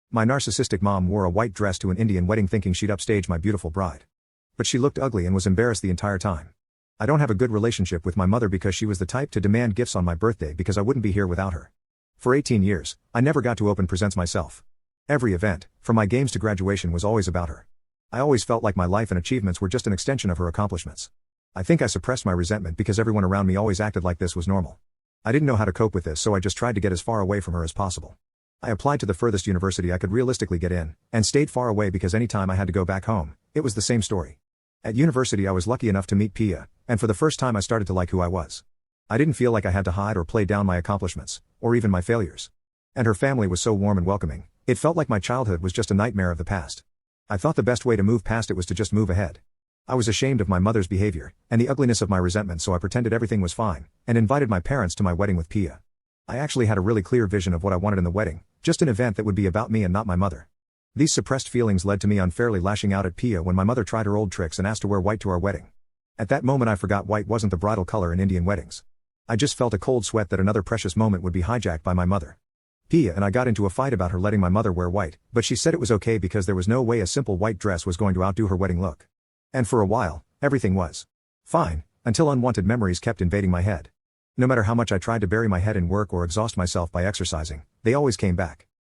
My narcissistic mom wore a white dress to an Indian wedding thinking she'd upstage my beautiful bride. But she looked ugly and was embarrassed the entire time. I don't have a good relationship with my mother because she was the type to demand gifts on my birthday because I wouldn't be here without her. For 18 years, I never got to open presents myself. Every event, from my games to graduation, was always about her. I always felt like my life and achievements were just an extension of her accomplishments. I think I suppressed my resentment because everyone around me always acted like this was normal. I didn't know how to cope with this, so I just tried to get as far away from her as possible. I applied to the furthest university I could realistically get in, and stayed far away because any time I had to go back home, it was the same story. At university I was lucky enough to meet Pia, and for the first time I started to like who I was. I didn't feel like I had to hide or play down my accomplishments, or even my failures. And her family was so warm and welcoming, it felt like my childhood was just a nightmare of the past. I thought the best way to move past it was to just move ahead. I was ashamed of my mother's behavior, and the ugliness of my resentment, so I pretended everything was fine, and invited my parents to my wedding with Pia. I actually had a really clear vision of what I wanted in the wedding, just an event that would be about me and not my mother. These suppressed feelings led to me unfairly lashing out at Pia when my mother tried her old tricks and asked to wear white to our wedding. At that moment I forgot white wasn't the bridal color in Indian weddings. I just felt a cold sweat that another precious moment would be hijacked by my mother. Pia and I got into a fight about her letting my mother wear white, but she said it was okay because there was no way a simple white dress was going to outdo her wedding look. And for a while, everything was fine, until unwanted memories kept invading my head. No matter how much I tried to bury my head in work or exhaust myself by exercising, they always came back.